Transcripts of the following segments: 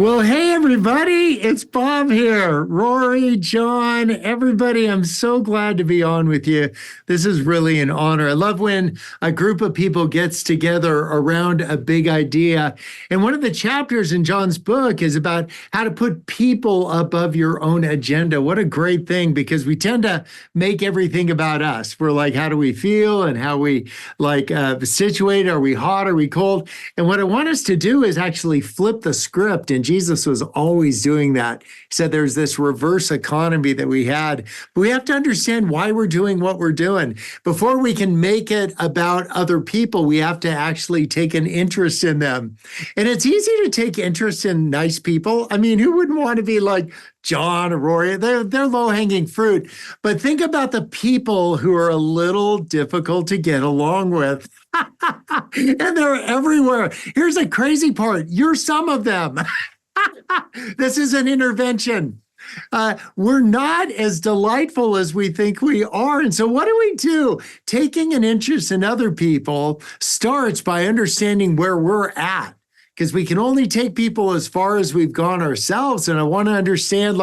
Well, hey, everybody, it's Bob here. Rory, John, everybody, I'm so glad to be on with you. This is really an honor. I love when a group of people gets together around a big idea. And one of the chapters in John's book is about how to put people above your own agenda. What a great thing, because we tend to make everything about us. We're like, how do we feel and how we situated? Are we hot? Are we cold? And what I want us to do is actually flip the script. And Jesus was always doing that. He said there's this reverse economy that we had. But we have to understand why we're doing what we're doing. Before we can make it about other people, we have to actually take an interest in them. And it's easy to take interest in nice people. I mean, who wouldn't want to be like John or Rory? They're low-hanging fruit. But think about the people who are a little difficult to get along with. And they're everywhere. Here's the crazy part. You're some of them. This is an intervention. We're not as delightful as we think we are. And so what do? Taking an interest in other people starts by understanding where we're at, because we can only take people as far as we've gone ourselves. And I want to understand,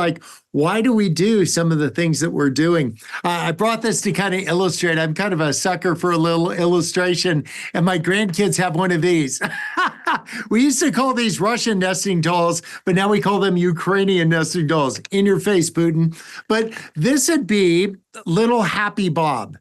why do we do some of the things that we're doing? I brought this to kind of illustrate. I'm kind of a sucker for a little illustration, and my grandkids have one of these. We used to call these Russian nesting dolls, but now we call them Ukrainian nesting dolls. In your face, Putin. But this would be little Happy Bob.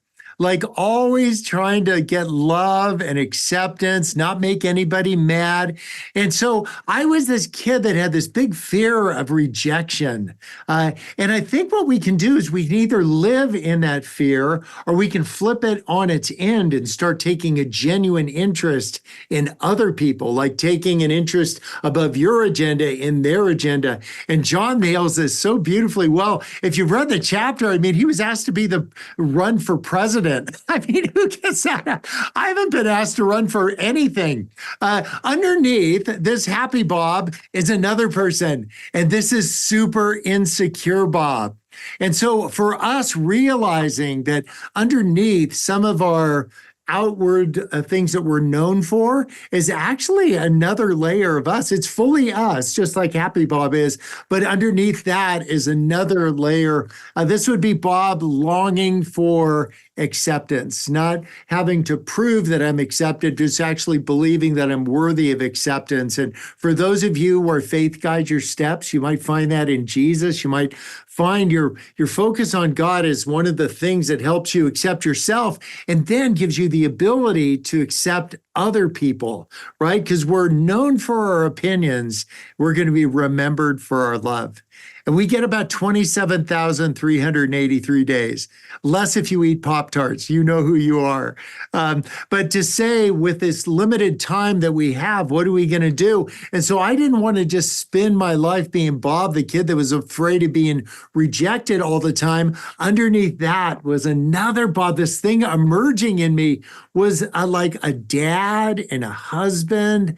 Always trying to get love and acceptance, not make anybody mad. And so I was this kid that had this big fear of rejection. And I think what we can do is we can either live in that fear, or we can flip it on its end and start taking a genuine interest in other people, like taking an interest above your agenda in their agenda. And John nails this so beautifully well. If you've read the chapter, I mean, he was asked to be the run for president. I mean, who gets that? I haven't been asked to run for anything. Underneath this Happy Bob is another person, and this is super insecure Bob. And so for us, realizing that underneath some of our outward things that we're known for is actually another layer of us. It's fully us, just like Happy Bob is, but underneath that is another layer. This would be Bob longing for acceptance, not having to prove that I'm accepted, just actually believing that I'm worthy of acceptance. And for those of you where faith guides your steps, you might find that in Jesus. You might find your focus on God is one of the things that helps you accept yourself, and then gives you the ability to accept other people, right? Because we're known for our opinions. We're going to be remembered for our love. And we get about 27,383 days. Less if you eat Pop-Tarts. You know who you are. But to say, with this limited time that we have, what are we going to do? And so I didn't want to just spend my life being Bob, the kid that was afraid of being rejected all the time. Underneath that was another Bob. This thing emerging in me was like a dad and a husband,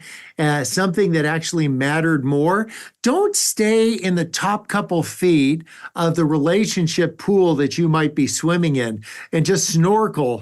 something that actually mattered more. Don't stay in the top couple feet of the relationship pool that you might be swimming in and just snorkel.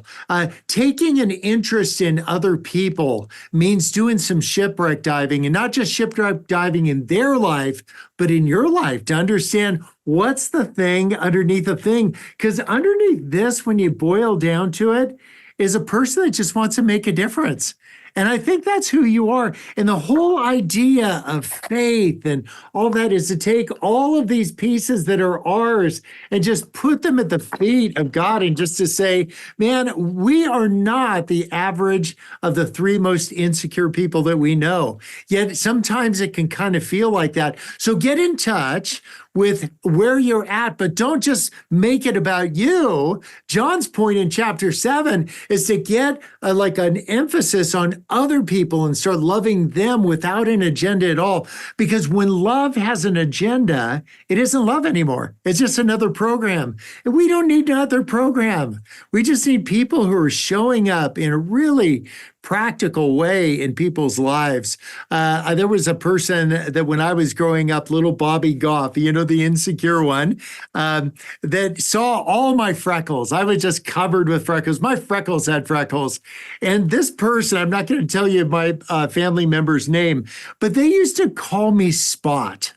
Taking an interest in other people means doing some shipwreck diving, and not just shipwreck diving in their life, but in your life, to understand what's the thing underneath the thing. Because underneath this, when you boil down to it, is a person that just wants to make a difference. And I think that's who you are. And the whole idea of faith and all that is to take all of these pieces that are ours and just put them at the feet of God, and just to say, man, we are not the average of the three most insecure people that we know. Yet sometimes it can kind of feel like that. So get in touch with where you're at, but don't just make it about you. John's point in chapter 7 is to get an emphasis on other people and start loving them without an agenda at all. Because when love has an agenda, it isn't love anymore. It's just another program. And we don't need another program. We just need people who are showing up in a really practical way in people's lives. There was a person that when I was growing up, little Bobby Goff, the insecure one, that saw all my freckles. I was just covered with freckles. My freckles had freckles. And this person, I'm not going to tell you my family member's name, but they used to call me Spot.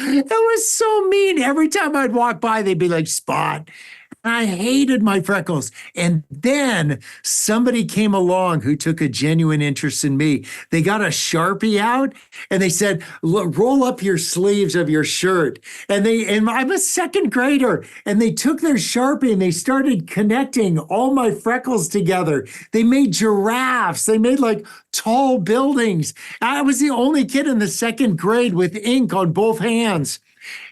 It was so mean. Every time I'd walk by, they'd be like, Spot. I hated my freckles. And then somebody came along who took a genuine interest in me. They got a Sharpie out and they said, roll up your sleeves of your shirt. And I'm a second grader. And they took their Sharpie and they started connecting all my freckles together. They made giraffes. They made like tall buildings. I was the only kid in the second grade with ink on both hands.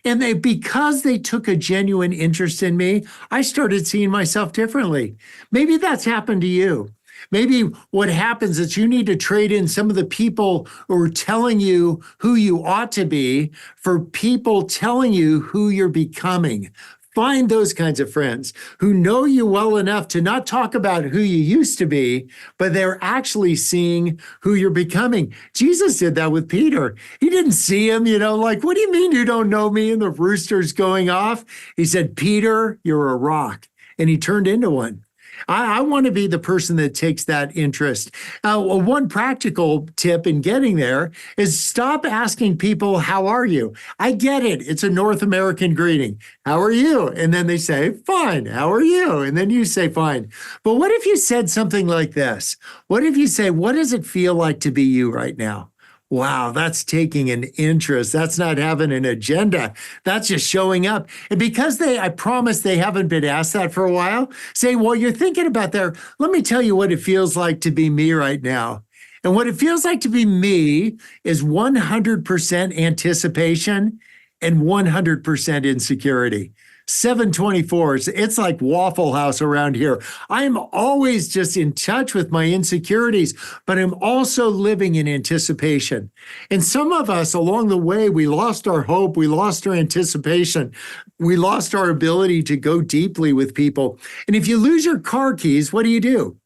And because they took a genuine interest in me, I started seeing myself differently. Maybe that's happened to you. Maybe what happens is you need to trade in some of the people who are telling you who you ought to be for people telling you who you're becoming. Find those kinds of friends who know you well enough to not talk about who you used to be, but they're actually seeing who you're becoming. Jesus did that with Peter. He didn't see him, like, what do you mean you don't know me? And the rooster's going off. He said, Peter, you're a rock. And he turned into one. I want to be the person that takes that interest. One practical tip in getting there is stop asking people, how are you? I get it. It's a North American greeting. How are you? And then they say, fine. How are you? And then you say, fine. But what if you said something like this? What if you say, what does it feel like to be you right now? Wow, that's taking an interest. That's not having an agenda. That's just showing up. And because I promise they haven't been asked that for a while, say, well, you're thinking about that. Let me tell you what it feels like to be me right now. And what it feels like to be me is 100% anticipation and 100% insecurity. 724. It's like Waffle House around here. I'm always just in touch with my insecurities, but I'm also living in anticipation. And some of us along the way, we lost our hope. We lost our anticipation. We lost our ability to go deeply with people. And if you lose your car keys, what do?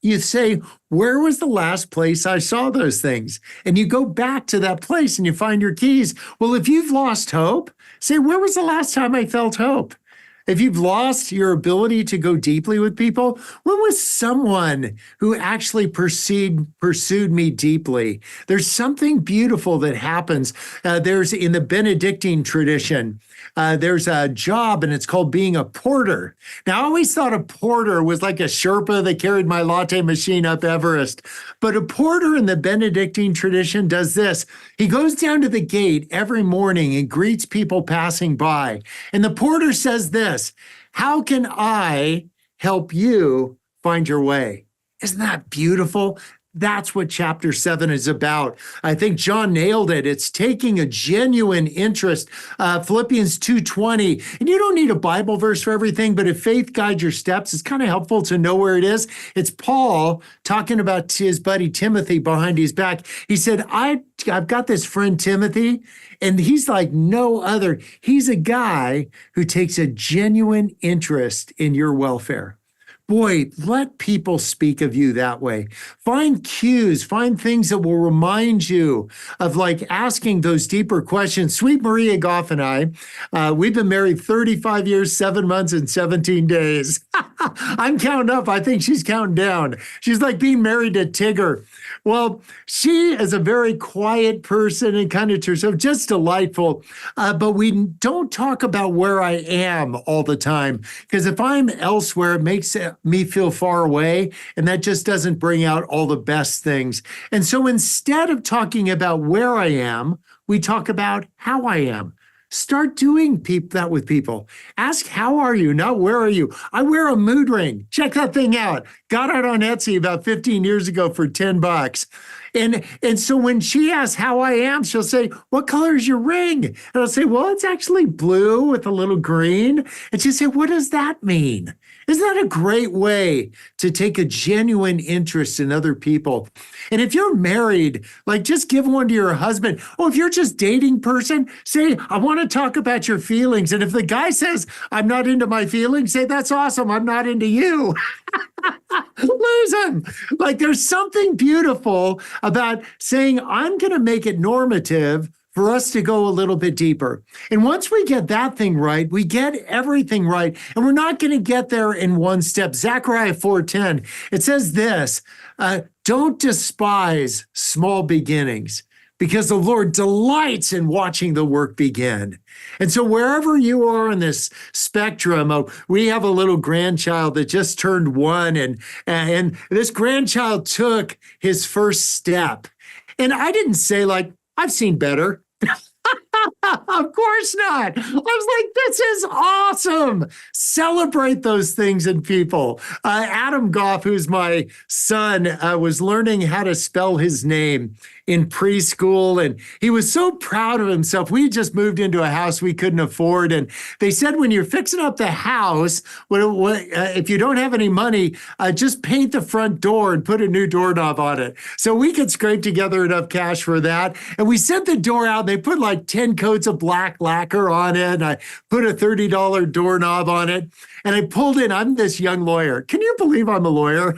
You say, where was the last place I saw those things? And you go back to that place and you find your keys. Well, if you've lost hope, say, where was the last time I felt hope? If you've lost your ability to go deeply with people, when was someone who actually pursued me deeply? There's something beautiful that happens. There's in the Benedictine tradition, there's a job and it's called being a porter. Now, I always thought a porter was like a Sherpa that carried my latte machine up Everest. But a porter in the Benedictine tradition does this. He goes down to the gate every morning and greets people passing by. And the porter says this, how can I help you find your way? Isn't that beautiful? That's what chapter 7 is about. I think John nailed it. It's taking a genuine interest. Philippians 2:20. And you don't need a Bible verse for everything, but if faith guides your steps, it's kind of helpful to know where it is. It's Paul talking about his buddy Timothy behind his back. He said, I've got this friend Timothy, and he's like no other. He's a guy who takes a genuine interest in your welfare. Boy, let people speak of you that way. Find cues, find things that will remind you of like asking those deeper questions. Sweet Maria Goff and I, we've been married 35 years, 7 months, and 17 days. I'm counting up. I think she's counting down. She's like being married to Tigger. Well, she is a very quiet person and kind of to herself, just delightful. But we don't talk about where I am all the time, because if I'm elsewhere, it makes me feel far away, and that just doesn't bring out all the best things. And so instead of talking about where I am, we talk about how I am. Start doing that with people. Ask, how are you? Not where are you? I wear a mood ring. Check that thing out. Got it on Etsy about 15 years ago for $10. And so when she asks how I am, she'll say, what color is your ring? And I'll say, well, it's actually blue with a little green. And she'll say, what does that mean? Isn't that a great way to take a genuine interest in other people? And if you're married, like just give one to your husband. Oh, if you're just dating person, say, I want to talk about your feelings. And if the guy says, I'm not into my feelings, say, that's awesome. I'm not into you. lose them. Like there's something beautiful about saying, I'm going to make it normative for us to go a little bit deeper. And once we get that thing right, we get everything right. And we're not going to get there in one step. Zechariah 4:10, it says this, don't despise small beginnings, because the Lord delights in watching the work begin. And so wherever you are in this spectrum, we have a little grandchild that just turned 1, and this grandchild took his first step. And I didn't say like, I've seen better. Of course not. I was like, this is awesome. Celebrate those things in people. Adam Goff, who's my son, was learning how to spell his name in preschool, and he was so proud of himself. We just moved into a house we couldn't afford, and they said when you're fixing up the house, if you don't have any money, just paint the front door and put a new doorknob on it. So we could scrape together enough cash for that, and we sent the door out. They put like 10 coats of black lacquer on it, and I put a $30 doorknob on it, and I pulled in. I'm this young lawyer. Can you believe I'm a lawyer?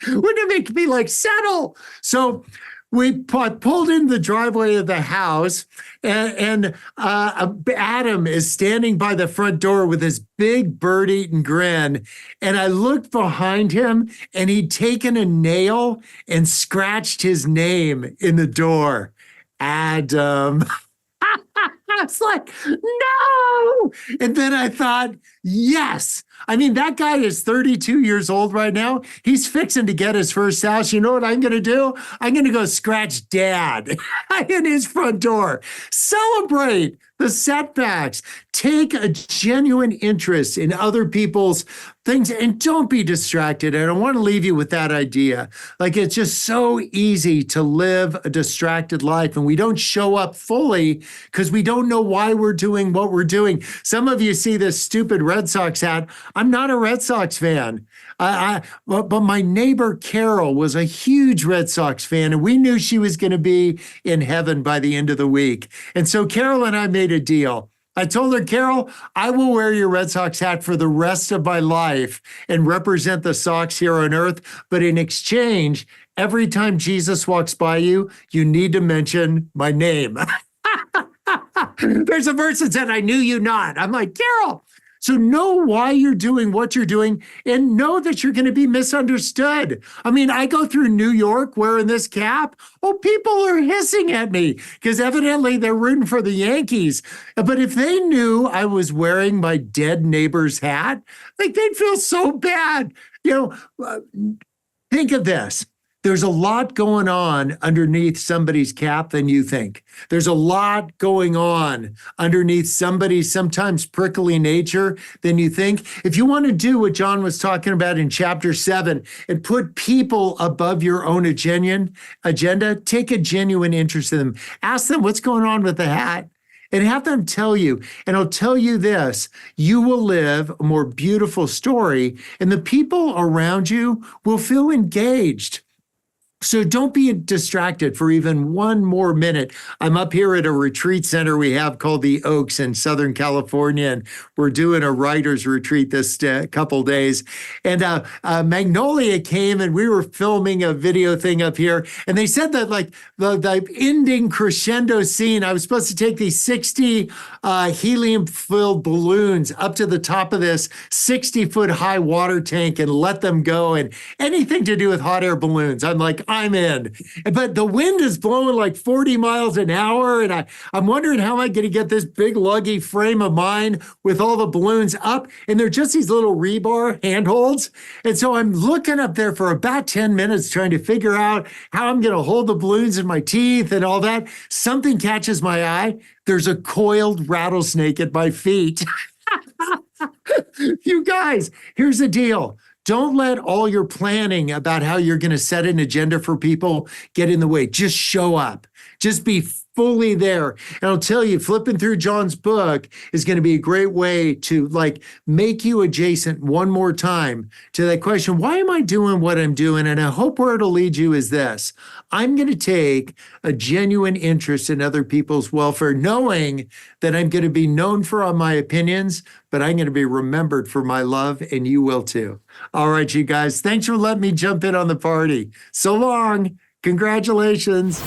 Wouldn't it make me like settle? So we pulled in the driveway of the house, and Adam is standing by the front door with his big bird-eating grin. And I looked behind him, and he'd taken a nail and scratched his name in the door. Adam. I was like, no. And then I thought, yes. I mean, that guy is 32 years old right now. He's fixing to get his first house. You know what I'm going to do? I'm going to go scratch dad in his front door. Celebrate the setbacks. Take a genuine interest in other people's things and don't be distracted. And I want to leave you with that idea. Like, it's just so easy to live a distracted life, and we don't show up fully because we don't know why we're doing what we're doing. Some of you see this stupid Red Sox hat. I'm not a Red Sox fan. But my neighbor Carol was a huge Red Sox fan, and we knew she was going to be in heaven by the end of the week. And so Carol and I made a deal. I told her, Carol, I will wear your Red Sox hat for the rest of my life and represent the Sox here on earth. But in exchange, every time Jesus walks by you, you need to mention my name. There's a verse that said, I knew you not. I'm like, Carol. So know why you're doing what you're doing and know that you're going to be misunderstood. I mean, I go through New York wearing this cap. Oh, people are hissing at me because evidently they're rooting for the Yankees. But if they knew I was wearing my dead neighbor's hat, like they'd feel so bad. Think of this. There's a lot going on underneath somebody's cap than you think. There's a lot going on underneath somebody's sometimes prickly nature than you think. If you want to do what John was talking about in chapter 7 and put people above your own agenda, take a genuine interest in them. Ask them what's going on with the hat. And have them tell you, and I'll tell you this, you will live a more beautiful story, and the people around you will feel engaged. So don't be distracted for even one more minute. I'm up here at a retreat center we have called the Oaks in Southern California, and we're doing a writer's retreat this couple days. And Magnolia came, and we were filming a video thing up here, and they said that like the ending crescendo scene, I was supposed to take these 60 helium-filled balloons up to the top of this 60-foot high water tank and let them go, and anything to do with hot air balloons. I'm like, I'm in. But the wind is blowing like 40 miles an hour, and I'm wondering how am I going to get this big luggy frame of mine with all the balloons up, and they're just these little rebar handholds. And so I'm looking up there for about 10 minutes trying to figure out how I'm going to hold the balloons in my teeth and all that. Something catches my eye. There's a coiled rattlesnake at my feet. You guys, here's the deal. Don't let all your planning about how you're going to set an agenda for people get in the way. Just show up. Just be fully there. And I'll tell you, flipping through John's book is going to be a great way to like make you adjacent one more time to that question, why am I doing what I'm doing? And I hope where it'll lead you is this. I'm going to take a genuine interest in other people's welfare, knowing that I'm going to be known for my opinions, but I'm going to be remembered for my love, and you will too. All right, you guys, thanks for letting me jump in on the party. So long. Congratulations.